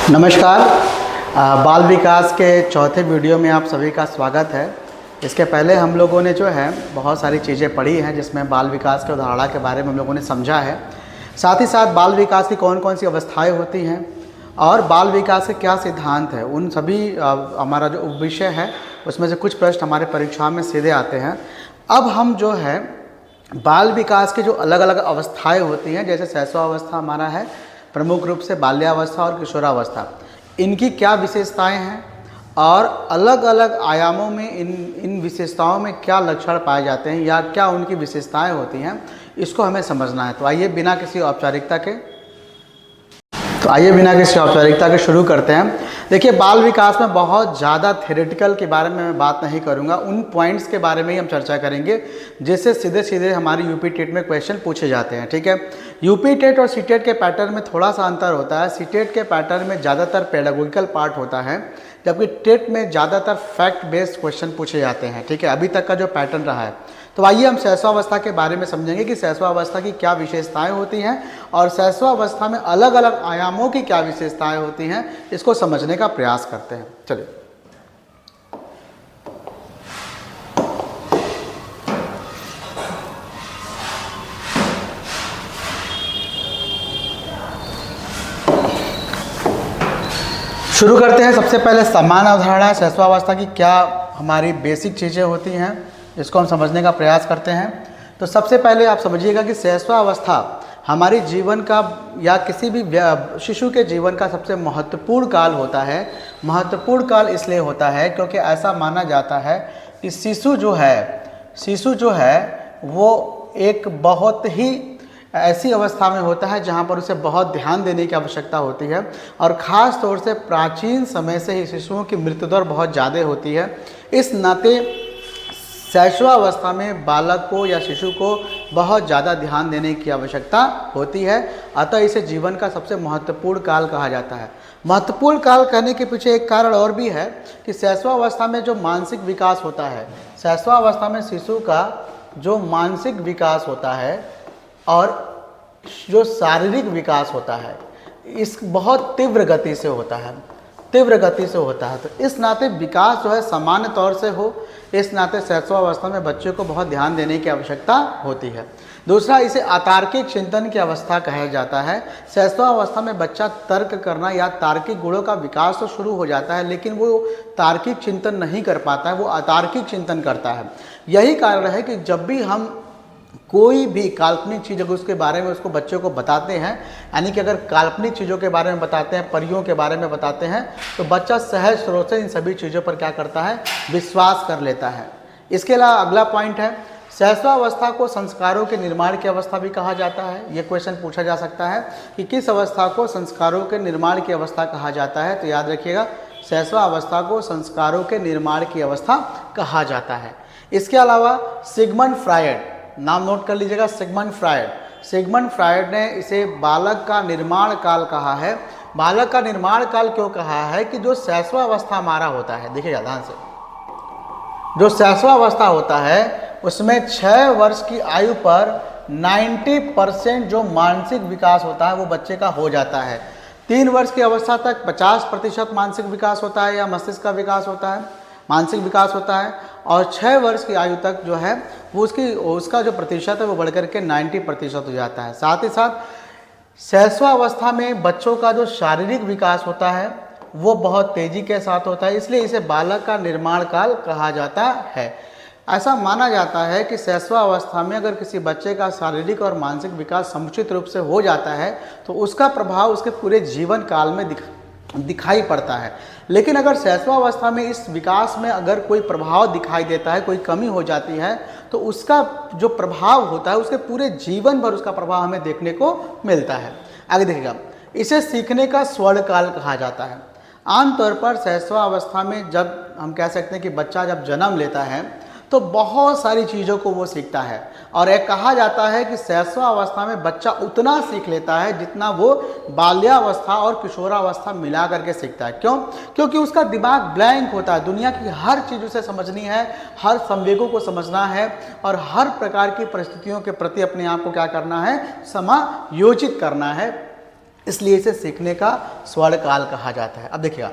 नमस्कार। बाल विकास के चौथे वीडियो में आप सभी का स्वागत है। इसके पहले हम लोगों ने जो है बहुत सारी चीज़ें पढ़ी हैं जिसमें बाल विकास के अवधारणा के बारे में हम लोगों ने समझा है। साथ ही साथ बाल विकास की कौन कौन सी अवस्थाएं होती हैं और बाल विकास के क्या सिद्धांत है, उन सभी हमारा जो विषय है उसमें से कुछ प्रश्न हमारे परीक्षा में सीधे आते हैं। अब हम जो है बाल विकास की जो अलग अलग अवस्थाएँ होती हैं, जैसे शैशवावस्था हमारा है, प्रमुख रूप से बाल्यावस्था और किशोरावस्था, इनकी क्या विशेषताएं हैं और अलग अलग आयामों में इन विशेषताओं में क्या लक्षण पाए जाते हैं या क्या उनकी विशेषताएं होती हैं, इसको हमें समझना है। तो आइए बिना किसी औपचारिकता के शुरू करते हैं। देखिए, बाल विकास में बहुत ज़्यादा थ्योरेटिकल के बारे में मैं बात नहीं करूंगा, उन पॉइंट्स के बारे में ही हम चर्चा करेंगे जिससे सीधे सीधे हमारी यूपी टेट में क्वेश्चन पूछे जाते हैं। ठीक है, यूपी टेट और सीटेट के पैटर्न में थोड़ा सा अंतर होता है। सीटेट के पैटर्न में ज़्यादातर पेडागोगिकल पार्ट होता है, जबकि टेट में ज़्यादातर फैक्ट बेस्ड क्वेश्चन पूछे जाते हैं। ठीक है, अभी तक का जो पैटर्न रहा है। तो आइए हम शैशवावस्था के बारे में समझेंगे कि शैशवावस्था की क्या विशेषताएं होती हैं और शैशवावस्था में अलग अलग आयामों की क्या विशेषताएं होती हैं, इसको समझने का प्रयास करते हैं। चलिए, शुरू करते हैं। सबसे पहले समान अवधारणा शैशवावस्था की क्या हमारी बेसिक चीज़ें होती हैं, इसको हम समझने का प्रयास करते हैं। तो सबसे पहले आप समझिएगा कि शैशवावस्था हमारी जीवन का या किसी भी शिशु के जीवन का सबसे महत्वपूर्ण काल होता है। महत्वपूर्ण काल इसलिए होता है क्योंकि ऐसा माना जाता है कि शिशु जो है वो एक बहुत ही ऐसी अवस्था में होता है जहाँ पर उसे बहुत ध्यान देने की आवश्यकता होती है और ख़ास तौर से प्राचीन समय से ही शिशुओं की मृत्यु दर बहुत ज़्यादा होती है। इस नाते शैशवावस्था में बालक को या शिशु को बहुत ज़्यादा ध्यान देने की आवश्यकता होती है, अतः इसे जीवन का सबसे महत्वपूर्ण काल कहा जाता है। महत्वपूर्ण काल कहने के पीछे एक कारण और भी है कि शैशवावस्था में जो मानसिक विकास होता है, शैशवावस्था में शिशु का जो मानसिक विकास होता है और जो शारीरिक विकास होता है, इस बहुत तीव्र गति से होता है। तो इस नाते विकास जो है सामान्य तौर से हो, इस नाते शैशवावस्था में बच्चे को बहुत ध्यान देने की आवश्यकता होती है। दूसरा, इसे अतार्किक चिंतन की अवस्था कहा जाता है। शैशवावस्था में बच्चा तर्क करना या तार्किक गुणों का विकास तो शुरू हो जाता है, लेकिन वो तार्किक चिंतन नहीं कर पाता है, वो अतार्किक चिंतन करता है। यही कारण है कि जब भी हम कोई भी काल्पनिक चीज़ अगर उसके बारे में उसको बच्चों को बताते हैं, यानी कि अगर काल्पनिक चीज़ों के बारे में बताते हैं, परियों के बारे में बताते हैं, तो बच्चा सहज स्रोत से इन सभी चीज़ों पर क्या करता है, विश्वास कर लेता है। इसके अलावा अगला पॉइंट है, शैशवावस्था को संस्कारों के निर्माण की अवस्था भी कहा जाता है। ये क्वेश्चन पूछा जा सकता है कि किस अवस्था को संस्कारों के निर्माण की अवस्था कहा जाता है। तो याद रखिएगा, शैशवावस्था को संस्कारों के निर्माण की अवस्था कहा जाता है। इसके अलावा सिगमंड फ्रायड, नाम नोट कर लीजिएगा, सिगमंड फ्रायड ने इसे बालक का निर्माण काल कहा है। बालक का निर्माण काल क्यों कहा है कि जो शैशवावस्था हमारा होता है, देखिएगा ध्यान से, जो शैशवावस्था होता है उसमें 6 वर्ष की आयु पर 90% जो मानसिक विकास होता है वो बच्चे का हो जाता है। 3 वर्ष की अवस्था तक 50% मानसिक विकास होता है या मस्तिष्क का विकास होता है, मानसिक विकास होता है, और 6 वर्ष की आयु तक जो है वो उसका जो प्रतिशत है वो बढ़कर के 90% हो जाता है। साथ ही साथ शैशवावस्था में बच्चों का जो शारीरिक विकास होता है वो बहुत तेज़ी के साथ होता है, इसलिए इसे बालक का निर्माण काल कहा जाता है। ऐसा माना जाता है कि शैशवावस्था में अगर किसी बच्चे का शारीरिक और मानसिक विकास समुचित रूप से हो जाता है तो उसका प्रभाव उसके पूरे जीवन काल में दिखाई पड़ता है। लेकिन अगर शैशवावस्था में इस विकास में अगर कोई प्रभाव दिखाई देता है, कोई कमी हो जाती है, तो उसका जो प्रभाव होता है उसके पूरे जीवन भर उसका प्रभाव हमें देखने को मिलता है। आगे देखिएगा, इसे सीखने का स्वर्ण काल कहा जाता है। आमतौर पर शैशवावस्था में जब हम कह सकते हैं कि बच्चा जब जन्म लेता है तो बहुत सारी चीज़ों को वो सीखता है, और एक कहा जाता है कि शैशवावस्था में बच्चा उतना सीख लेता है जितना वो बाल्यावस्था और किशोरावस्था मिला करके सीखता है। क्यों? क्योंकि उसका दिमाग ब्लैंक होता है, दुनिया की हर चीज़ उसे समझनी है, हर संवेगों को समझना है और हर प्रकार की परिस्थितियों के प्रति अपने आप को क्या करना है, समायोजित करना है। इसलिए इसे सीखने का स्वर्ण काल कहा जाता है। अब देखिएगा,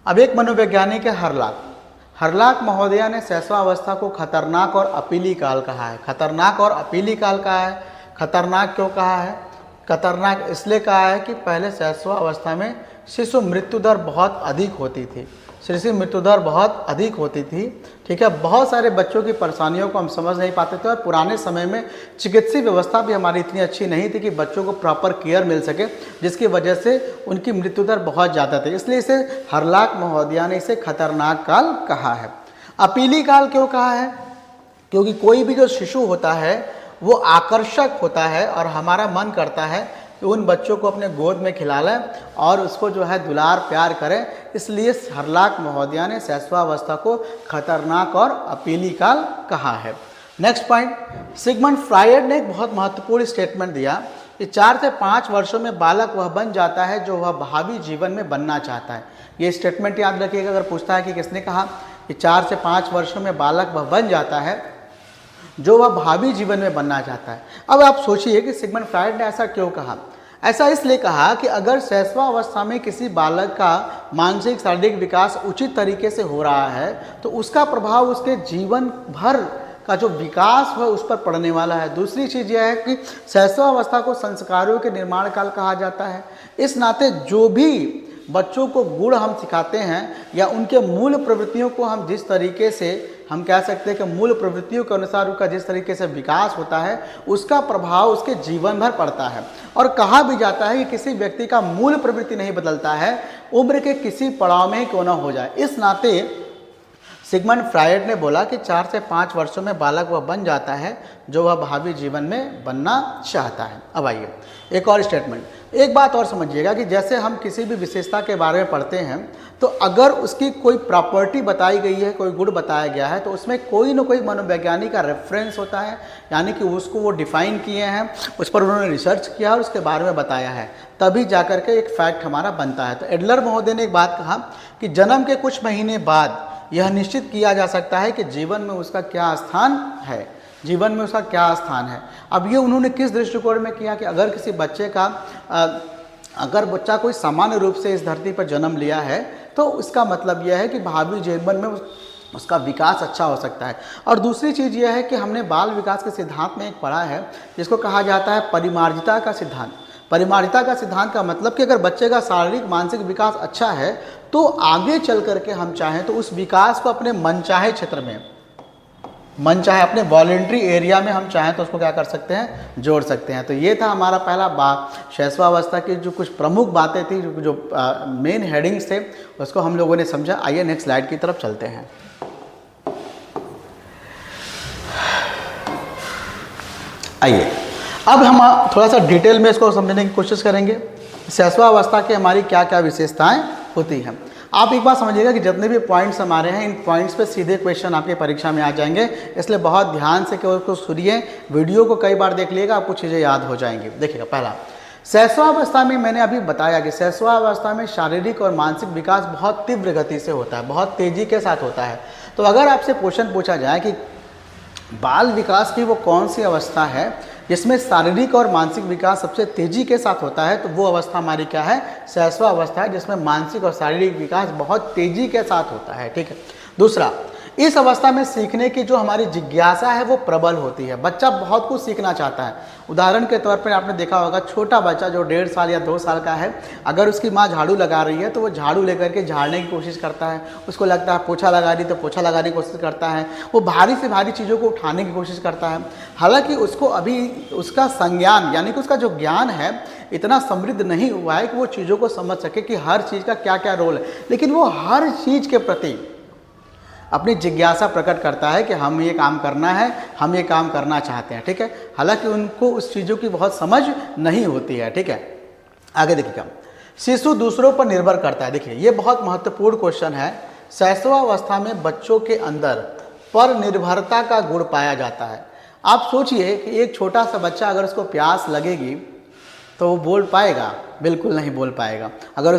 अब एक मनोवैज्ञानिक है हरलाक महोदया ने शैशवावस्था को खतरनाक और अपीली काल कहा है। खतरनाक और अपीली काल कहा है। खतरनाक क्यों कहा है? खतरनाक इसलिए कहा है कि पहले शैशवावस्था में शिशु मृत्यु दर बहुत अधिक होती थी। शिशु मृत्यु दर बहुत अधिक होती थी, ठीक है। बहुत सारे बच्चों की परेशानियों को हम समझ नहीं पाते थे और पुराने समय में चिकित्सीय व्यवस्था भी हमारी इतनी अच्छी नहीं थी कि बच्चों को प्रॉपर केयर मिल सके, जिसकी वजह से उनकी मृत्यु दर बहुत ज़्यादा थी। इसलिए इसे हरलाक महोदया ने इसे खतरनाक काल कहा है। अपीली काल क्यों कहा है? क्योंकि कोई भी जो शिशु होता है वो आकर्षक होता है और हमारा मन करता है कि उन बच्चों को अपने गोद में खिला लें और उसको जो है दुलार प्यार करें। इसलिए हरलाक महोदया ने शैशवावस्था को खतरनाक और अपीली काल कहा है। नेक्स्ट पॉइंट, सिगमंड फ्रायड ने एक बहुत महत्वपूर्ण स्टेटमेंट दिया कि 4 से 5 वर्षों में बालक वह बन जाता है जो वह भावी जीवन में बनना चाहता है। ये स्टेटमेंट याद रखिएगा, अगर पूछता है कि किसने कहा कि 4 से 5 वर्षों में बालक वह बन जाता है जो वह भावी जीवन में बनना चाहता है। अब आप सोचिए कि सिगमंड फ्रायड ने ऐसा क्यों कहा? ऐसा इसलिए कहा कि अगर शैशवावस्था में किसी बालक का मानसिक शारीरिक विकास उचित तरीके से हो रहा है तो उसका प्रभाव उसके जीवन भर का जो विकास है उस पर पड़ने वाला है। दूसरी चीज़ यह है कि शैशवावस्था को संस्कारों के निर्माण काल कहा जाता है। इस नाते जो भी बच्चों को गुण हम सिखाते हैं या उनके मूल प्रवृत्तियों को हम जिस तरीके से हम कह सकते हैं कि मूल प्रवृत्तियों के अनुसार उसका जिस तरीके से विकास होता है उसका प्रभाव उसके जीवन भर पड़ता है। और कहा भी जाता है कि किसी व्यक्ति का मूल प्रवृत्ति नहीं बदलता है, उम्र के किसी पड़ाव में क्यों ना हो जाए। इस नाते सिगमंड फ्रायड ने बोला कि 4 से 5 वर्षों में बालक वह बन जाता है जो वह भावी जीवन में बनना चाहता है। अब आइए एक और स्टेटमेंट, एक बात और समझिएगा कि जैसे हम किसी भी विशेषता के बारे में पढ़ते हैं तो अगर उसकी कोई प्रॉपर्टी बताई गई है, कोई गुण बताया गया है तो उसमें कोई ना कोई मनोवैज्ञानिक का रेफरेंस होता है, यानी कि उसको वो डिफाइन किए हैं, उस पर उन्होंने रिसर्च किया और उसके बारे में बताया है, तभी जाकर के एक फैक्ट हमारा बनता है। तो एडलर महोदय ने एक बात कहा कि जन्म के कुछ महीने बाद यह निश्चित किया जा सकता है कि जीवन में उसका क्या स्थान है, जीवन में उसका क्या स्थान है। अब ये उन्होंने किस दृष्टिकोण में किया कि अगर किसी बच्चे का अगर बच्चा कोई सामान्य रूप से इस धरती पर जन्म लिया है तो इसका मतलब यह है कि भावी जीवन में उसका विकास अच्छा हो सकता है। और दूसरी चीज़ यह है कि हमने बाल विकास के सिद्धांत में एक पढ़ा है जिसको कहा जाता है परिमार्जिता का सिद्धांत। परिमार्जिता का सिद्धांत का मतलब कि अगर बच्चे का शारीरिक मानसिक विकास अच्छा है तो आगे चल करके हम चाहें तो उस विकास को अपने मनचाहे क्षेत्र में, मनचाहे अपने वॉलंटरी एरिया में हम चाहें तो उसको क्या कर सकते हैं, जोड़ सकते हैं। तो ये था हमारा पहला शैशवावस्था की जो कुछ प्रमुख बातें थी, जो मेन हेडिंग्स थे उसको हम लोगों ने समझा। आइए नेक्स्ट स्लाइड की तरफ चलते हैं। आइए अब हम थोड़ा सा डिटेल में इसको समझने की कोशिश करेंगे, शैशवावस्था की हमारी क्या क्या विशेषताएं होती हैं। आप एक बात समझिएगा कि जितने भी पॉइंट्स हमारे हैं इन पॉइंट्स पे सीधे क्वेश्चन आपके परीक्षा में आ जाएंगे, इसलिए बहुत ध्यान से उसको सुनिए, वीडियो को कई बार देख लीजिएगा, आपको चीज़ें याद हो जाएंगी। देखिएगा, पहला शैशवावस्था में मैंने अभी बताया कि शैशवावस्था में शारीरिक और मानसिक विकास बहुत तीव्र गति से होता है, बहुत तेज़ी के साथ होता है। तो अगर आपसे क्वेश्चन पूछा जाए कि बाल विकास की वो कौन सी अवस्था है जिसमें शारीरिक और मानसिक विकास सबसे तेज़ी के साथ होता है, तो वो अवस्था हमारी क्या है, शैशवावस्था है, जिसमें मानसिक और शारीरिक विकास बहुत तेज़ी के साथ होता है। ठीक है। दूसरा, इस अवस्था में सीखने की जो हमारी जिज्ञासा है वो प्रबल होती है। बच्चा बहुत कुछ सीखना चाहता है। उदाहरण के तौर पर आपने देखा होगा छोटा बच्चा जो 1.5 साल या 2 साल का है, अगर उसकी माँ झाड़ू लगा रही है तो वो झाड़ू लेकर के झाड़ने की कोशिश करता है। उसको लगता है पोछा लगा रही तो पोछा लगाने की कोशिश करता है। वो भारी से भारी चीज़ों को उठाने की कोशिश करता है। हालांकि उसको अभी उसका संज्ञान यानी कि उसका जो ज्ञान है इतना समृद्ध नहीं हुआ है कि वो चीज़ों को समझ सके कि हर चीज़ का क्या क्या रोल है, लेकिन वो हर चीज़ के प्रति अपनी जिज्ञासा प्रकट करता है कि हम ये काम करना है, हम ये काम करना चाहते हैं। ठीक है। हालांकि उनको उस चीज़ों की बहुत समझ नहीं होती है। ठीक है। आगे देखिएगा, शिशु दूसरों पर निर्भर करता है। देखिए, ये बहुत महत्वपूर्ण क्वेश्चन है। शैशवावस्था में बच्चों के अंदर पर निर्भरता का गुण पाया जाता है। आप सोचिए कि एक छोटा सा बच्चा अगर उसको प्यास लगेगी तो वो बोल पाएगा? बिल्कुल नहीं बोल पाएगा। अगर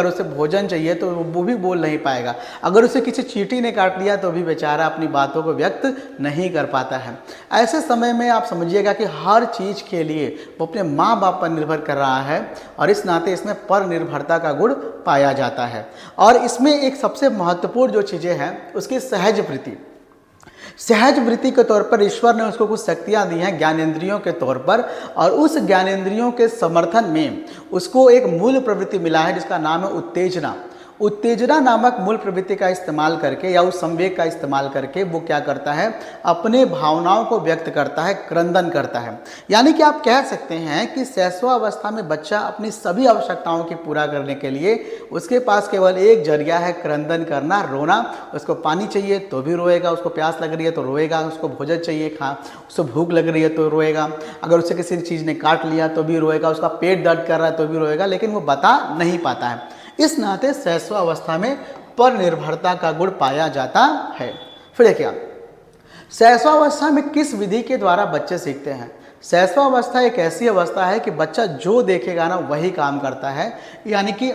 उसे भोजन चाहिए तो वो भी बोल नहीं पाएगा। अगर उसे किसी चींटी ने काट लिया तो भी बेचारा अपनी बातों को व्यक्त नहीं कर पाता है। ऐसे समय में आप समझिएगा कि हर चीज़ के लिए वो अपने माँ बाप पर निर्भर कर रहा है और इस नाते इसमें पर निर्भरता का गुण पाया जाता है। और इसमें एक सबसे महत्वपूर्ण जो चीज़ें हैं उसकी सहज वृत्ति। सहज वृत्ति के तौर पर ईश्वर ने उसको कुछ शक्तियाँ दी हैं ज्ञानेंद्रियों के तौर पर, और उस ज्ञानेंद्रियों के समर्थन में उसको एक मूल प्रवृत्ति मिला है जिसका नाम है उत्तेजना। उत्तेजना नामक मूल प्रवृत्ति का इस्तेमाल करके या उस संवेग का इस्तेमाल करके वो क्या करता है, अपने भावनाओं को व्यक्त करता है, क्रंदन करता है। यानी कि आप कह सकते हैं कि शैशवावस्था में बच्चा अपनी सभी आवश्यकताओं की पूरा करने के लिए उसके पास केवल एक जरिया है, क्रंदन करना, रोना। उसको पानी चाहिए तो भी रोएगा, उसको प्यास लग रही है तो रोएगा, उसको भोजन चाहिए उसको भूख लग रही है तो रोएगा, अगर उसे किसी चीज़ ने काट लिया तो भी रोएगा, उसका पेट दर्द कर रहा है तो भी रोएगा, लेकिन वो बता नहीं पाता है। इस नाते शैशवावस्था में पर निर्भरता का गुण पाया जाता है। फिर देखिए शैशवावस्था में किस विधि के द्वारा बच्चे सीखते हैं। शैशवावस्था एक ऐसी अवस्था है कि बच्चा जो देखेगा ना वही काम करता है। यानी कि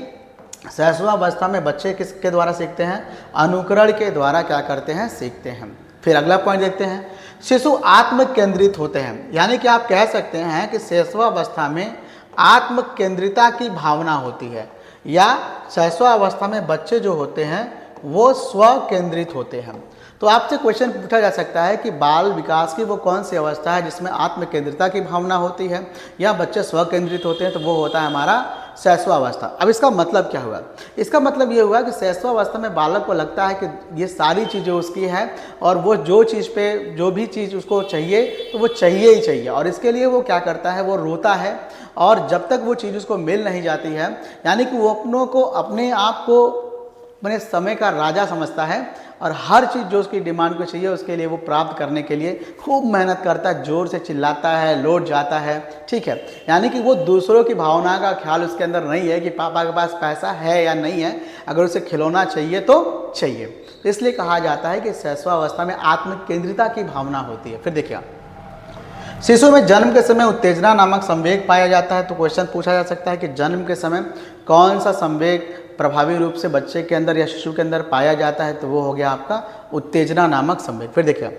शैशवावस्था में बच्चे किसके द्वारा सीखते हैं, अनुकरण के द्वारा क्या करते हैं, सीखते हैं। फिर अगला पॉइंट देखते हैं, शिशु आत्म केंद्रित होते हैं। यानी कि आप कह सकते हैं कि शैशवावस्था में आत्म केंद्रिता की भावना होती है, या शैशवावस्था में बच्चे जो होते हैं वो स्व केंद्रित होते हैं। तो आपसे क्वेश्चन पूछा जा सकता है कि बाल विकास की वो कौन सी अवस्था है जिसमें आत्म केंद्रिता की भावना होती है या बच्चे स्व केंद्रित होते हैं, तो वो होता है हमारा शैशवावस्था। अब इसका मतलब क्या हुआ, इसका मतलब ये हुआ कि शैशवावस्था में बालक को लगता है कि ये सारी चीज़ें उसकी हैं और वो जो भी चीज़ उसको चाहिए तो वो चाहिए ही चाहिए, और इसके लिए वो क्या करता है, वो रोता है। और जब तक वो चीज़ उसको मिल नहीं जाती है, यानी कि वो अपने आप को अपने समय का राजा समझता है और हर चीज़ जो उसकी डिमांड को चाहिए उसके लिए वो प्राप्त करने के लिए खूब मेहनत करता है, ज़ोर से चिल्लाता है, लौट जाता है। ठीक है, यानी कि वो दूसरों की भावना का ख्याल उसके अंदर नहीं है कि पापा के पास पैसा है या नहीं है, अगर उसे खिलौना चाहिए तो चाहिए। इसलिए कहा जाता है कि शैशवावस्था में आत्म केंद्रिता की भावना होती है। फिर देखिए शिशु में जन्म के समय उत्तेजना नामक संवेग पाया जाता है। तो क्वेश्चन पूछा जा सकता है कि जन्म के समय कौन सा संवेग प्रभावी रूप से बच्चे के अंदर या शिशु के अंदर पाया जाता है, तो वो हो गया आपका उत्तेजना नामक संवेग। फिर देखिए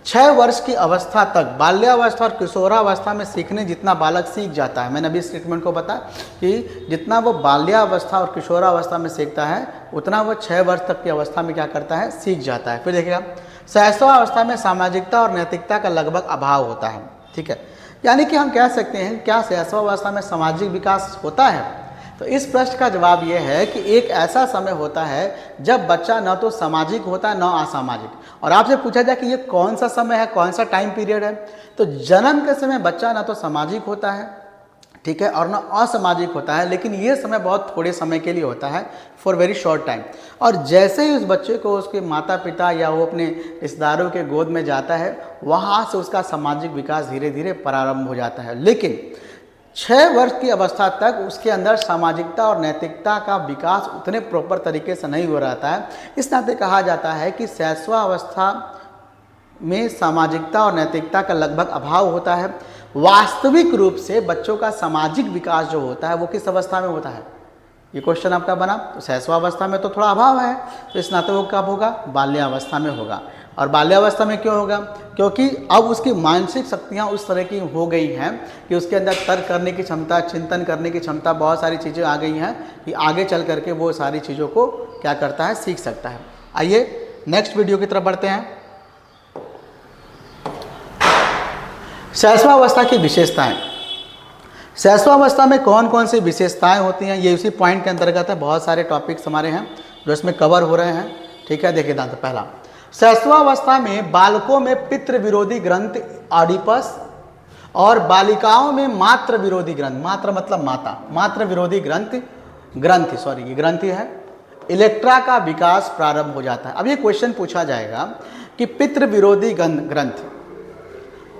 6 वर्ष की अवस्था तक बाल्यावस्था और किशोरावस्था में सीखने जितना बालक सीख जाता है, मैंने अभी स्टेटमेंट को बताया कि जितना वो बाल्यावस्था और किशोरावस्था में सीखता है उतना वो 6 वर्ष तक की अवस्था में क्या करता है, सीख जाता है। फिर देखिएगा शैशवावस्था में सामाजिकता और नैतिकता का लगभग अभाव होता है। ठीक है, यानी कि हम कह सकते हैं क्या शैशवावस्था में सामाजिक विकास होता है, तो इस प्रश्न का जवाब ये है कि एक ऐसा समय होता है जब बच्चा न तो सामाजिक होता है न असामाजिक। और आपसे पूछा जाए कि ये कौन सा समय है, कौन सा टाइम पीरियड है, तो जन्म के समय बच्चा न तो सामाजिक होता है, ठीक है, और न असामाजिक होता है, लेकिन ये समय बहुत थोड़े समय के लिए होता है, फॉर वेरी शॉर्ट टाइम। और जैसे ही उस बच्चे को उसके माता पिता या वो अपने रिश्तेदारों के गोद में जाता है, वहाँ से उसका सामाजिक विकास धीरे धीरे प्रारंभ हो जाता है। लेकिन 6 वर्ष की अवस्था तक उसके अंदर सामाजिकता और नैतिकता का विकास उतने प्रॉपर तरीके से नहीं हो रहता है। इस नाते कहा जाता है कि शैशवावस्था में सामाजिकता और नैतिकता का लगभग अभाव होता है। वास्तविक रूप से बच्चों का सामाजिक विकास जो होता है वो किस अवस्था में होता है, ये क्वेश्चन आपका बना। तो शैशवावस्था में तो थोड़ा अभाव है, तो इस नाते वो कब होगा, बाल्यावस्था में होगा। और बाल्यावस्था में क्यों होगा, क्योंकि अब उसकी मानसिक शक्तियाँ उस तरह की हो गई हैं कि उसके अंदर तर्क करने की क्षमता, चिंतन करने की क्षमता, बहुत सारी चीज़ें आ गई हैं कि आगे चल करके वो सारी चीज़ों को क्या करता है, सीख सकता है। आइए नेक्स्ट वीडियो की तरफ बढ़ते हैं। शैशवावस्था की विशेषताएं। शैशवावस्था में कौन कौन सी विशेषताएं होती हैं, ये उसी पॉइंट के अंतर्गत है। बहुत सारे टॉपिक्स हमारे हैं जो इसमें कवर हो रहे हैं। ठीक है, देखिए दांत पहला, शैशवावस्था में बालकों में पितृ विरोधी ग्रंथि ऑडिपस और बालिकाओं में मातृ विरोधी ग्रंथि, मातृ मतलब माता, मातृ विरोधी ग्रंथि है, इलेक्ट्रा का विकास प्रारंभ हो जाता है। अब ये क्वेश्चन पूछा जाएगा कि पितृ विरोधी ग्रंथि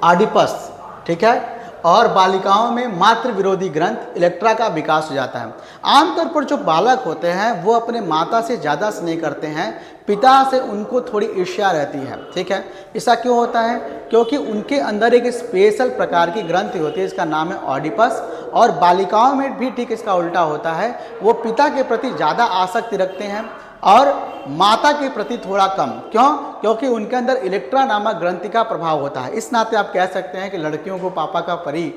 ऑडिपस, ठीक है, और बालिकाओं में मातृ विरोधी ग्रंथ इलेक्ट्रा का विकास हो जाता है। आमतौर पर जो बालक होते हैं वो अपने माता से ज़्यादा स्नेह करते हैं, पिता से उनको थोड़ी ईर्ष्या रहती है। ठीक है, ऐसा क्यों होता है, क्योंकि उनके अंदर एक स्पेशल प्रकार की ग्रंथि होती है, इसका नाम है ऑडिपस, और बालिकाओं में भी ठीक इसका उल्टा होता है, वो पिता के प्रति ज़्यादा आसक्ति रखते हैं और माता के प्रति थोड़ा कम। क्यों? क्योंकि उनके अंदर इलेक्ट्रा नामक ग्रंथि का प्रभाव होता है। इस नाते आप कह सकते हैं कि लड़कियों को पापा का परी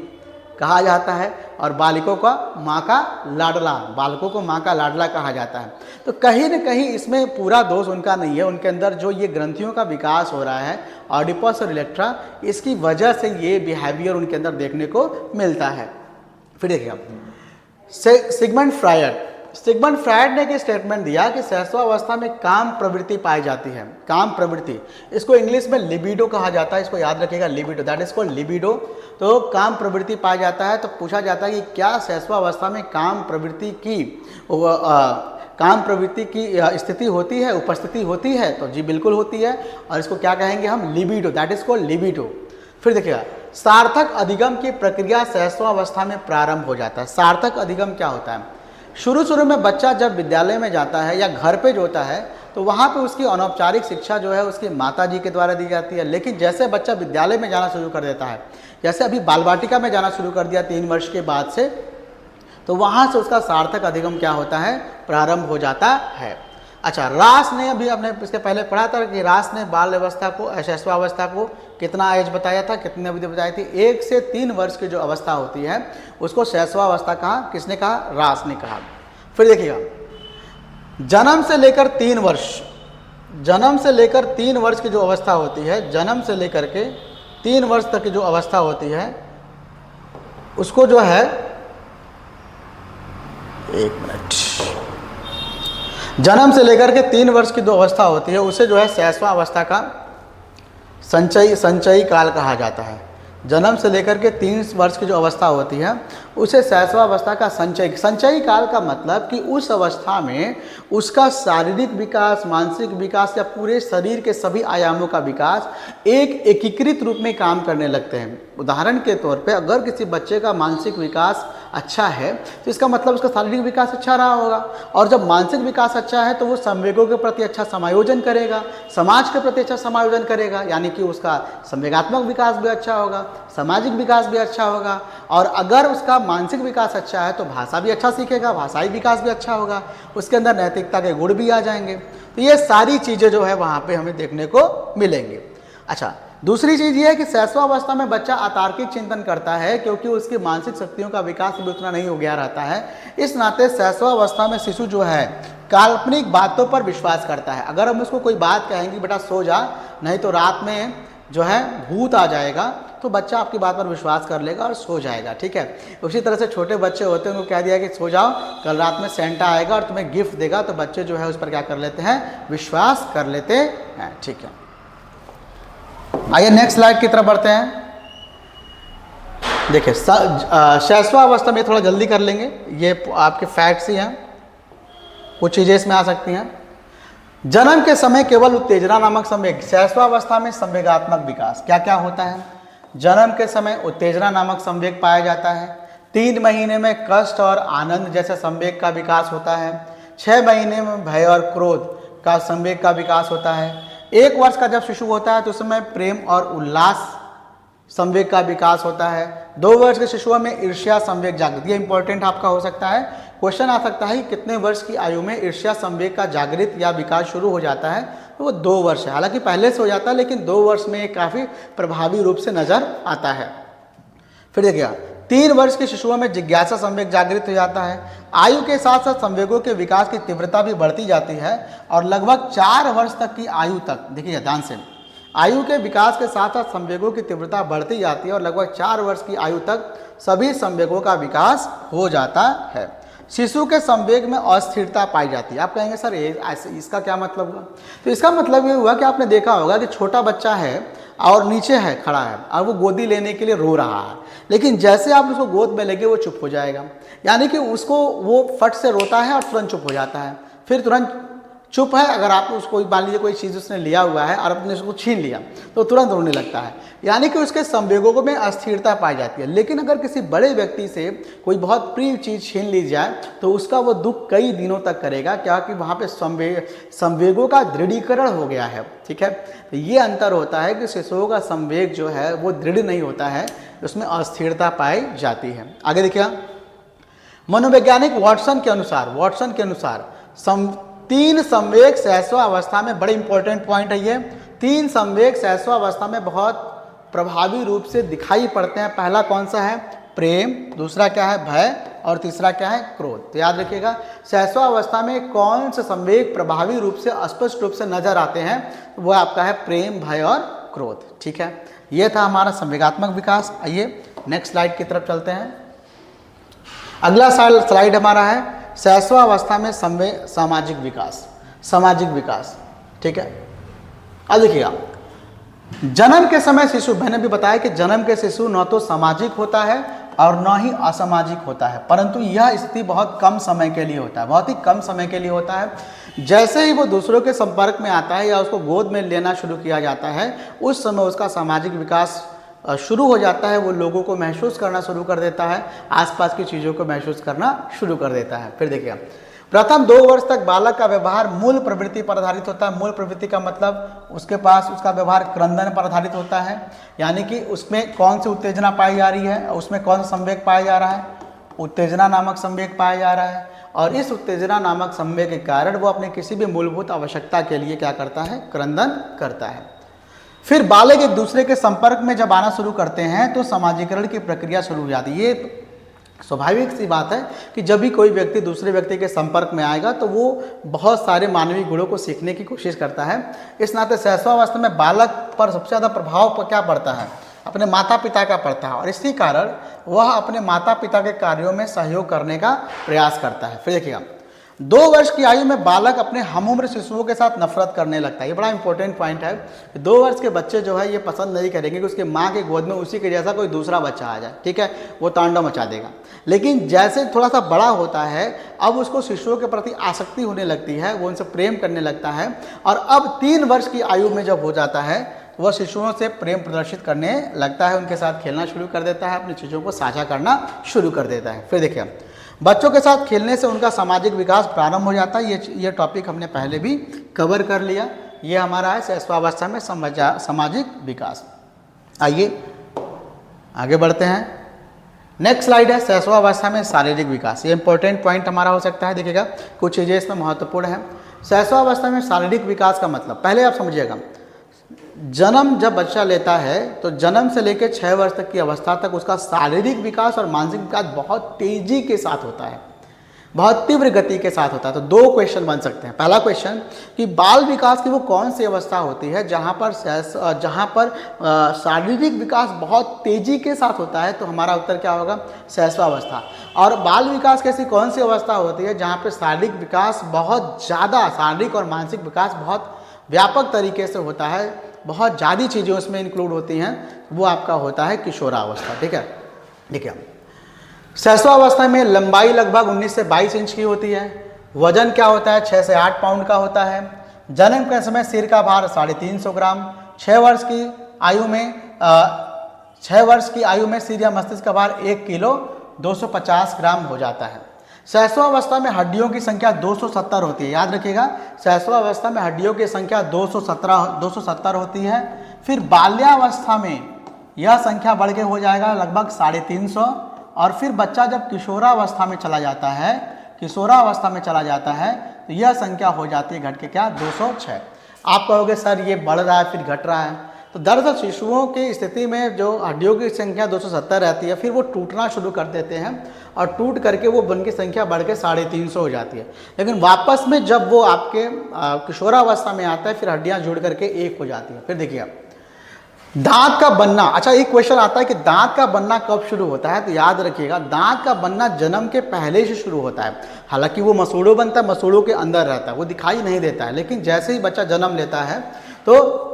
कहा जाता है और बालिकों का माँ का लाडला, बालकों को माँ का लाडला कहा जाता है। तो कहीं न कहीं इसमें पूरा दोष उनका नहीं है, उनके अंदर जो ये ग्रंथियों का विकास हो रहा है ऑडिपस और इलेक्ट्रा, इसकी वजह से ये बिहेवियर उनके अंदर देखने को मिलता है। फिर देखिए आप सिगमंड फ्रायड ने एक स्टेटमेंट दिया कि शैशवावस्था में काम प्रवृत्ति पाई जाती है। काम प्रवृत्ति, इसको इंग्लिश में लिबिडो कहा जाता है, इसको याद रखिएगा, libido, that is called libido. तो काम प्रवृत्ति पाया जाता है। तो पूछा जाता है कि क्या शैशवावस्था में काम प्रवृत्ति की स्थिति होती है, उपस्थिति होती है? तो जी बिल्कुल होती है, और इसको क्या कहेंगे हम? Libido, that is called libido. फिर देखिएगा, सार्थक अधिगम की प्रक्रिया शैशवावस्था में प्रारंभ हो जाता है। सार्थक अधिगम क्या होता है? शुरू में बच्चा जब विद्यालय में जाता है या घर पे जो होता है, तो वहाँ पे उसकी अनौपचारिक शिक्षा जो है उसकी माता जी के द्वारा दी जाती है। लेकिन जैसे बच्चा विद्यालय में जाना शुरू कर देता है, जैसे अभी बाल वाटिका में जाना शुरू कर दिया 3 वर्ष के बाद से, तो वहाँ से उसका सार्थक अधिगम क्या होता है? प्रारंभ हो जाता है। अच्छा, रास ने, अभी हमने इसके पहले पढ़ा था कि रास ने बाल अवस्था को, शैशवावस्था को कितना एज बताया था, कितनी अवधि बताई थी? 1 से 3 वर्ष की जो अवस्था होती है उसको शैशवावस्था कहा। किसने कहा? रास ने कहा। फिर देखिएगा, जन्म से लेकर 3 वर्ष की जो अवस्था होती है, जन्म से लेकर के 3 वर्ष तक की जो अवस्था होती है उसको जो है, 1 मिनट, जन्म से लेकर के 3 वर्ष की जो अवस्था होती है उसे जो है शैशवावस्था का संचयी काल कहा जाता है। जन्म से लेकर के 3 वर्ष की जो अवस्था होती है उसे शैशवावस्था का संचयी काल का मतलब कि उस अवस्था में उसका शारीरिक विकास, मानसिक विकास या पूरे शरीर के सभी आयामों का विकास एक एकीकृत रूप में काम करने लगते हैं। उदाहरण के तौर पे अगर किसी बच्चे का मानसिक विकास अच्छा है तो इसका मतलब उसका शारीरिक विकास अच्छा रहा होगा, और जब मानसिक विकास अच्छा है तो वो संवेगों के प्रति अच्छा समायोजन करेगा, समाज के प्रति अच्छा समायोजन करेगा, यानी कि उसका संवेगात्मक विकास भी अच्छा होगा, सामाजिक विकास भी अच्छा होगा। और अगर उसका मानसिक विकास अच्छा है तो भाषा भी अच्छा सीखेगा, भाषाई विकास भी अच्छा होगा, उसके अंदर नैतिकता के गुण भी आ जाएंगे। तो ये सारी चीज़ें जो है वहाँ पे हमें देखने को मिलेंगे। अच्छा, दूसरी चीज़ ये है कि शैशवावस्था में बच्चा अतार्किक चिंतन करता है, क्योंकि उसकी मानसिक शक्तियों का विकास भी उतना नहीं हो गया रहता है। इस नाते शैशवावस्था में शिशु जो है काल्पनिक बातों पर विश्वास करता है। अगर हम उसको कोई बात कहेंगे, बेटा सो जा, नहीं तो रात में जो है भूत आ जाएगा, तो बच्चा आपकी बात पर विश्वास कर लेगा और सो जाएगा। ठीक है, उसी तरह से छोटे बच्चे होते हैं, उनको कह दिया कि सो जाओ, कल रात में सेंटा आएगा और तुम्हें गिफ्ट देगा, तो बच्चे जो है उस पर क्या कर लेते हैं? विश्वास कर लेते हैं। ठीक है, आइए नेक्स्ट स्लाइड की तरफ बढ़ते हैं। देखिए, शैशवावस्था में थोड़ा जल्दी कर लेंगे, ये आपके फैक्ट्स ही हैं, कुछ चीज़ें इसमें आ सकती हैं। जन्म के समय केवल उत्तेजना नामक संवेग, शैशवावस्था में संवेगात्मक विकास क्या क्या होता है? जन्म के समय उत्तेजना नामक संवेग पाया जाता है। 3 महीने में कष्ट और आनंद जैसे संवेग का विकास होता है। 6 महीने में भय और क्रोध का संवेग का विकास होता है। 1 वर्ष का जब शिशु होता है तो उसमें प्रेम और उल्लास संवेग का विकास होता है। 2 वर्ष के शिशुओं में ईर्ष्या संवेग जागृत, ये इंपॉर्टेंट आपका हो सकता है, क्वेश्चन आ सकता है कि कितने वर्ष की आयु में ईर्ष्या संवेग का जागृत या विकास शुरू हो जाता है? तो वो 2 वर्ष है, हालांकि पहले से हो जाता है लेकिन 2 वर्ष में ये काफ़ी प्रभावी रूप से नजर आता है। फिर देखिएगा, 3 वर्ष के शिशुओं में जिज्ञासा संवेग जागृत हो जाता है। आयु के साथ साथ संवेगों के विकास की तीव्रता भी बढ़ती जाती है और लगभग 4 वर्ष तक की आयु तक, देखिए ध्यान से, आयु के विकास के साथ साथ संवेगों की तीव्रता बढ़ती जाती है और लगभग 4 वर्ष की आयु तक सभी संवेगों का विकास हो जाता है। शिशु के संवेग में अस्थिरता पाई जाती है। आप कहेंगे सर इसका क्या मतलब हुआ? तो इसका मतलब ये हुआ कि आपने देखा होगा कि छोटा बच्चा है और नीचे है, खड़ा है और वो गोदी लेने के लिए रो रहा है, लेकिन जैसे आप उसको गोद में लेंगे वो चुप हो जाएगा, यानी कि उसको वो फट से रोता है और तुरंत चुप हो जाता है, फिर तुरंत चुप है। अगर आप उसको मान लीजिए कोई चीज़ उसने लिया हुआ है और आपने उसको छीन लिया तो तुरंत रोने लगता है, यानी कि उसके संवेगों में अस्थिरता पाई जाती है। लेकिन अगर किसी बड़े व्यक्ति से कोई बहुत प्रिय चीज़ छीन ली जाए तो उसका वो दुख कई दिनों तक करेगा, क्या कि वहाँ पे संवेगों का दृढ़ीकरण हो गया है। ठीक है, तो ये अंतर होता है कि शिशुओं का संवेग जो है वो दृढ़ नहीं होता है, उसमें अस्थिरता पाई जाती है। आगे देखिए, मनोवैज्ञानिक वाटसन के अनुसार तीन संवेग शैशवावस्था में, बड़े इंपॉर्टेंट पॉइंट है ये, तीन संवेग शैशवावस्था में बहुत प्रभावी रूप से दिखाई पड़ते हैं। पहला कौन सा है? प्रेम, दूसरा क्या है? भय, और तीसरा क्या है? क्रोध। तो याद रखिएगा, शैशवावस्था में कौन से संवेग प्रभावी रूप से स्पष्ट रूप से नजर आते हैं? वो आपका है प्रेम, भय और क्रोध। ठीक है, ये था हमारा संवेगात्मक विकास। आइए नेक्स्ट स्लाइड की तरफ चलते हैं। अगला स्लाइड हमारा है शैशवावस्था में सामाजिक विकास। ठीक है, अब देखिएगा, जन्म के समय शिशु, मैंने भी बताया कि जन्म के शिशु न तो सामाजिक होता है और न ही असामाजिक होता है, परंतु यह स्थिति बहुत कम समय के लिए होता है, बहुत ही कम समय के लिए होता है। जैसे ही वो दूसरों के संपर्क में आता है या उसको गोद में लेना शुरू किया जाता है, उस समय उसका सामाजिक विकास शुरू हो जाता है। वो लोगों को महसूस करना शुरू कर देता है, आसपास की चीज़ों को महसूस करना शुरू कर देता है। फिर देखिए, प्रथम 2 वर्ष तक बालक का व्यवहार मूल प्रवृत्ति पर आधारित होता है। मूल प्रवृत्ति का मतलब उसके पास उसका व्यवहार क्रंदन पर आधारित होता है, यानी कि उसमें कौन सी उत्तेजना पाई जा रही है, उसमें कौन सा संवेग पाया जा रहा है? उत्तेजना नामक संवेग पाया जा रहा है, और इस उत्तेजना नामक संवेग के कारण वो अपने किसी भी मूलभूत आवश्यकता के लिए क्या करता है? क्रंदन करता है। फिर बालक एक दूसरे के संपर्क में जब आना शुरू करते हैं तो सामाजिकरण की प्रक्रिया शुरू हो जाती है। ये स्वाभाविक सी बात है कि जब भी कोई व्यक्ति दूसरे व्यक्ति के संपर्क में आएगा तो वो बहुत सारे मानवीय गुणों को सीखने की कोशिश करता है। इस नाते शैशवावस्था में बालक पर सबसे ज़्यादा प्रभाव क्या पड़ता है? अपने माता पिता का पड़ता है, और इसी कारण वह अपने माता पिता के कार्यों में सहयोग करने का प्रयास करता है। फिर देखिएगा, 2 वर्ष की आयु में बालक अपने हमउम्र शिशुओं के साथ नफरत करने लगता है। ये बड़ा इंपॉर्टेंट पॉइंट है। 2 वर्ष के बच्चे जो है ये पसंद नहीं करेंगे कि उसके माँ के गोद में उसी के जैसा कोई दूसरा बच्चा आ जाए। ठीक है, वो तांडव मचा देगा। लेकिन जैसे थोड़ा सा बड़ा होता है, अब उसको शिशुओं के प्रति आसक्ति होने लगती है, वो उनसे प्रेम करने लगता है, और अब 3 वर्ष की आयु में जब हो जाता है वह शिशुओं से प्रेम प्रदर्शित करने लगता है, उनके साथ खेलना शुरू कर देता है, अपनी चीज़ों को साझा करना शुरू कर देता है। फिर देखिए, बच्चों के साथ खेलने से उनका सामाजिक विकास प्रारंभ हो जाता है। ये टॉपिक हमने पहले भी कवर कर लिया। ये हमारा है शैशवावस्था में सामाजिक विकास। आइए आगे बढ़ते हैं। नेक्स्ट स्लाइड है शैशवावस्था में शारीरिक विकास। ये इंपॉर्टेंट पॉइंट हमारा हो सकता है। देखिएगा, कुछ चीज़ें इसमें महत्वपूर्ण है। शैशवावस्था में शारीरिक विकास का मतलब, पहले आप समझिएगा, जन्म जब बच्चा लेता है तो जन्म से लेकर 6 वर्ष तक की अवस्था तक उसका शारीरिक विकास और मानसिक विकास बहुत तेजी के साथ होता है, बहुत तीव्र गति के साथ होता है। तो 2 क्वेश्चन बन सकते हैं। पहला क्वेश्चन कि बाल विकास की वो कौन सी अवस्था होती है जहाँ पर शारीरिक विकास बहुत तेजी के साथ होता है, तो हमारा उत्तर क्या होगा? शैशवावस्था। और बाल विकास कैसी कौन सी अवस्था होती है जहाँ पर शारीरिक विकास बहुत ज़्यादा, शारीरिक और मानसिक विकास बहुत व्यापक तरीके से होता है, बहुत ज़्यादा चीज़ें उसमें इंक्लूड होती हैं, वो आपका होता है किशोरावस्था। ठीक है, देखिए, शैशवावस्था में लंबाई लगभग 19 से 22 इंच की होती है। वजन क्या होता है? 6 से 8 पाउंड का होता है। जन्म के समय सिर का भार 350 ग्राम। 6 वर्ष की आयु में सिर या मस्तिष्क का भार 1 किलो 250 ग्राम हो जाता है। शैशवावस्था में हड्डियों की संख्या 270 होती है। याद रखिएगा, शैशवावस्था में हड्डियों की संख्या 270 होती है। फिर बाल्यावस्था में यह संख्या बढ़ के हो जाएगा लगभग 350, और फिर बच्चा जब किशोरावस्था में चला जाता है तो यह संख्या हो जाती है घट के क्या? 206। आप कहोगे सर ये बढ़ रहा है फिर घट रहा है, तो दरअसल शिशुओं की स्थिति में जो हड्डियों की संख्या 270 रहती है, फिर वो टूटना शुरू कर देते हैं और टूट करके वो उनकी संख्या बढ़ के 350 हो जाती है। लेकिन वापस में जब वो आपके किशोरावस्था में आता है फिर हड्डियां जुड़ करके 1 हो जाती है। फिर देखिए, आप दांत का बनना। अच्छा, एक क्वेश्चन आता है कि दांत का बनना कब शुरू होता है? तो याद रखिएगा, दांत का बनना जन्म के पहले से शुरू होता है। हालांकि वो मसूड़ों बनता है, मसूड़ों के अंदर रहता है, वो दिखाई नहीं देता है, लेकिन जैसे ही बच्चा जन्म लेता है तो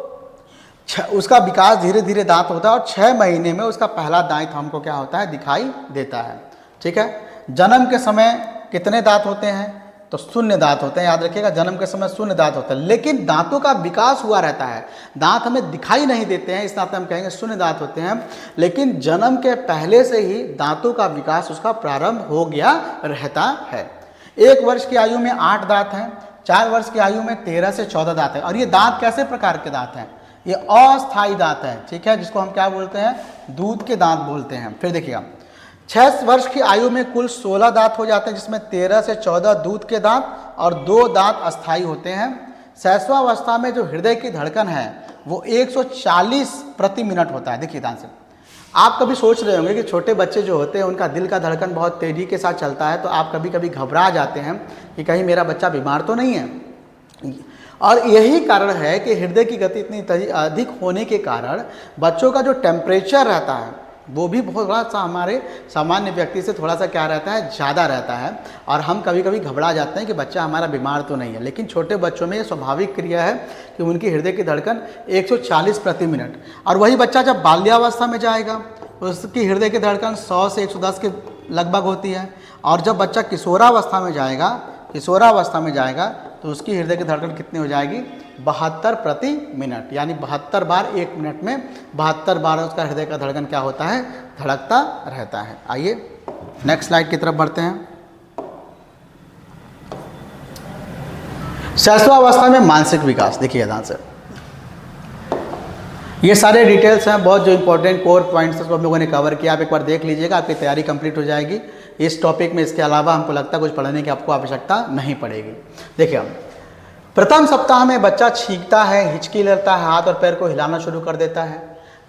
उसका विकास धीरे धीरे दांत होता है, और 6 महीने में उसका पहला दांत हमको क्या होता है? दिखाई देता है। ठीक है, जन्म के समय कितने दांत होते हैं? तो 0 दांत होते हैं। याद रखिएगा, जन्म के समय 0 दांत होते हैं, लेकिन दांतों का विकास हुआ रहता है। दांत हमें दिखाई नहीं देते हैं, इस नाते हम कहेंगे 0 दांत होते हैं, लेकिन जन्म के पहले से ही दांतों का विकास उसका प्रारंभ हो गया रहता है। 1 वर्ष की आयु में 8 दांत हैं, 4 वर्ष की आयु में 13 से 14 दांत हैं। और ये दांत कैसे प्रकार के दांत हैं? ये अस्थायी दांत है, ठीक है, जिसको हम क्या बोलते हैं, दूध के दांत बोलते हैं। फिर देखिएगा 6 वर्ष की आयु में कुल 16 दांत हो जाते हैं, जिसमें 13 से 14 दूध के दांत और 2 दांत अस्थायी होते हैं। शैशवावस्था में जो हृदय की धड़कन है वो 140 प्रति मिनट होता है। देखिए ध्यान से, आप कभी सोच रहे होंगे कि छोटे बच्चे जो होते हैं उनका दिल का धड़कन बहुत तेज़ी के साथ चलता है, तो आप कभी कभी घबरा जाते हैं कि कहीं मेरा बच्चा बीमार तो नहीं है। और यही कारण है कि हृदय की गति इतनी अधिक होने के कारण बच्चों का जो टेम्परेचर रहता है वो भी थोड़ा सा हमारे सामान्य व्यक्ति से थोड़ा सा क्या रहता है, ज़्यादा रहता है। और हम कभी कभी घबरा जाते हैं कि बच्चा हमारा बीमार तो नहीं है, लेकिन छोटे बच्चों में ये स्वाभाविक क्रिया है कि उनकी हृदय की धड़कन 140 प्रति मिनट। और वही बच्चा जब बाल्यावस्था में जाएगा उसकी हृदय की धड़कन 100 से 110 के लगभग होती है। और जब बच्चा किशोरावस्था में जाएगा तो उसकी हृदय की धड़कन कितनी हो जाएगी, 72 प्रति मिनट, यानी 72 बार 1 मिनट में 72 बार उसका हृदय का धड़कन क्या होता है, धड़कता रहता है। आइए नेक्स्ट स्लाइड की तरफ बढ़ते हैं। शैशवावस्था में मानसिक विकास, देखिए ध्यान से, ये सारे डिटेल्स हैं, बहुत जो इंपॉर्टेंट कोर पॉइंट्स उसको हम लोगों ने कवर किया। आप एक बार देख लीजिएगा, आपकी तैयारी कंप्लीट हो जाएगी इस टॉपिक में। इसके अलावा हमको लगता है कुछ पढ़ने की आपको आवश्यकता नहीं पड़ेगी। देखिए हम प्रथम सप्ताह में बच्चा छींकता है, हिचकी लेता है, हाथ और पैर को हिलाना शुरू कर देता है।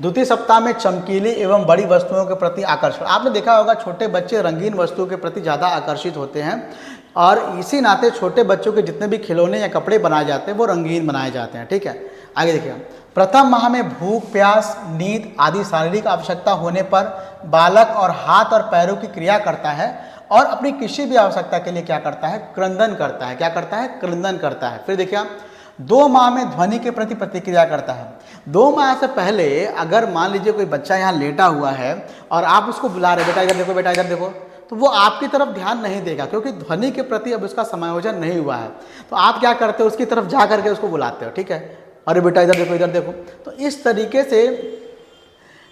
द्वितीय सप्ताह में चमकीली एवं बड़ी वस्तुओं के प्रति आकर्षण, आपने देखा होगा छोटे बच्चे रंगीन वस्तुओं के प्रति ज़्यादा आकर्षित होते हैं, और इसी नाते छोटे बच्चों के जितने भी खिलौने या कपड़े बनाए जाते हैं वो रंगीन बनाए जाते हैं, ठीक है। आगे देखिए, प्रथम माह में भूख, प्यास, नींद आदि शारीरिक आवश्यकता होने पर बालक और हाथ और पैरों की क्रिया करता है और अपनी किसी भी आवश्यकता के लिए क्या करता है, क्रंदन करता है। क्या करता है, क्रंदन करता है। फिर देखिए 2 माह में ध्वनि के प्रति प्रतिक्रिया करता है। 2 माह से पहले अगर मान लीजिए कोई बच्चा यहाँ लेटा हुआ है और आप उसको बुला रहे, बेटा इधर देखो, बेटा इधर देखो, तो वो आपकी तरफ ध्यान नहीं देगा, क्योंकि ध्वनि के प्रति अब उसका समायोजन नहीं हुआ है। तो आप क्या करते हो, उसकी तरफ जा करके उसको बुलाते हो, ठीक है, अरे बेटा इधर देखो, इधर देखो। तो इस तरीके से,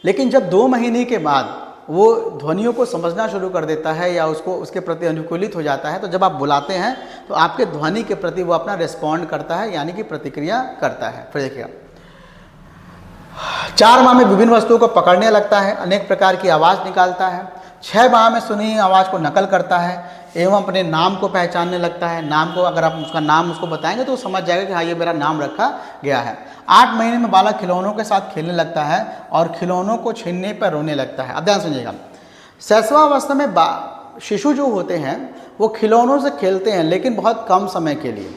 लेकिन जब 2 महीने के बाद वो ध्वनियों को समझना शुरू कर देता है या उसको उसके प्रति अनुकूलित हो जाता है, तो जब आप बुलाते हैं तो आपके ध्वनि के प्रति वो अपना रिस्पॉन्ड करता है, यानी कि प्रतिक्रिया करता है। फिर देखिएगा 4 माह में विभिन्न वस्तुओं को पकड़ने लगता है, अनेक प्रकार की आवाज़ निकालता है। 6 माह में सुनी आवाज़ को नकल करता है एवं अपने नाम को पहचानने लगता है। नाम को अगर आप उसका नाम उसको बताएंगे तो वो समझ जाएगा कि हाँ ये मेरा नाम रखा गया है। 8 महीने में बालक खिलौनों के साथ खेलने लगता है और खिलौनों को छीनने पर रोने लगता है। अब ध्यान सुनिएगा, शैशवावस्था में शिशु जो होते हैं वो खिलौनों से खेलते हैं, लेकिन बहुत कम समय के लिए।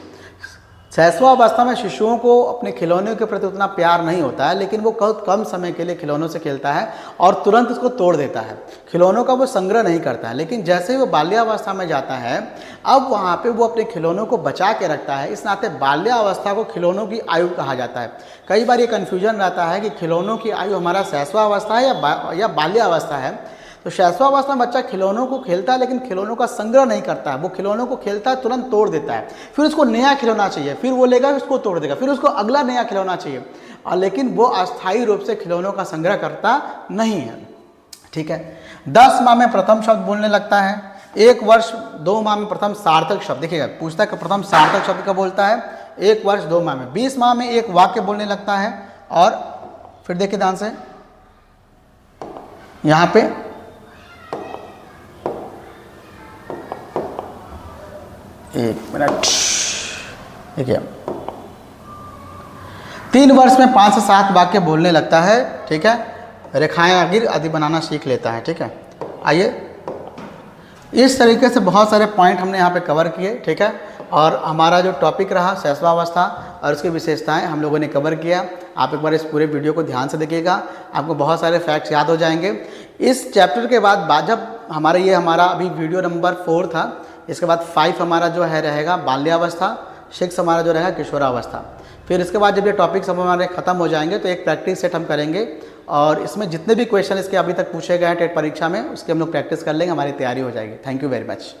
शैशवावस्था में शिशुओं को अपने खिलौनों के प्रति उतना प्यार नहीं होता है, लेकिन वो बहुत कम समय के लिए खिलौनों से खेलता है और तुरंत उसको तोड़ देता है। खिलौनों का वो संग्रह नहीं करता है। लेकिन जैसे ही वो बाल्यावस्था में जाता है, अब वहाँ पे वो अपने खिलौनों को बचा के रखता है। इस नाते बाल्यावस्था को खिलौनों की आयु कहा जाता है। कई बार ये कन्फ्यूजन रहता है कि खिलौनों की आयु हमारा शैशवावस्था है या बाल्यावस्था है। तो शैशवावस्था में बच्चा खिलौनों को खेलता है, लेकिन खिलौनों का संग्रह नहीं करता है। वो खिलौनों को खेलता है, तुरंत तोड़ देता है, फिर उसको नया खिलौना चाहिए, फिर वो लेगा उसको तोड़ देगा, फिर उसको अगला नया खिलौना चाहिए, और लेकिन वो अस्थायी रूप से खिलौनों का संग्रह करता नहीं है, ठीक है। 10 माह में प्रथम शब्द बोलने लगता है। 1 वर्ष 2 माह में प्रथम सार्थक शब्द, देखिएगा पूछता है कि प्रथम सार्थक शब्द का बोलता है 1 वर्ष 2 माह में। 20 माह में एक वाक्य बोलने लगता है। और फिर देखिए ध्यान से, यहाँ पे एक मिनट, देखिए 3 वर्ष में 5 से 7 वाक्य बोलने लगता है, ठीक है। रेखाएं आगे आदि बनाना सीख लेता है, ठीक है। आइए, इस तरीके से बहुत सारे पॉइंट हमने यहाँ पे कवर किए, ठीक है। और हमारा जो टॉपिक रहा शैशवावस्था और उसकी विशेषताएं हम लोगों ने कवर किया। आप एक बार इस पूरे वीडियो को ध्यान से देखिएगा, आपको बहुत सारे फैक्ट्स याद हो जाएंगे। इस चैप्टर के बाद जब हमारा अभी वीडियो नंबर 4 था, इसके बाद 5 हमारा जो है रहेगा बाल्यावस्था, 6 हमारा जो रहेगा किशोरावस्था। फिर इसके बाद जब ये टॉपिक्स सब हमारे ख़त्म हो जाएंगे तो एक प्रैक्टिस सेट हम करेंगे, और इसमें जितने भी क्वेश्चन इसके अभी तक पूछे गए हैं टेट परीक्षा में, उसकी हम लोग प्रैक्टिस कर लेंगे, हमारी तैयारी हो जाएगी। Thank you very much.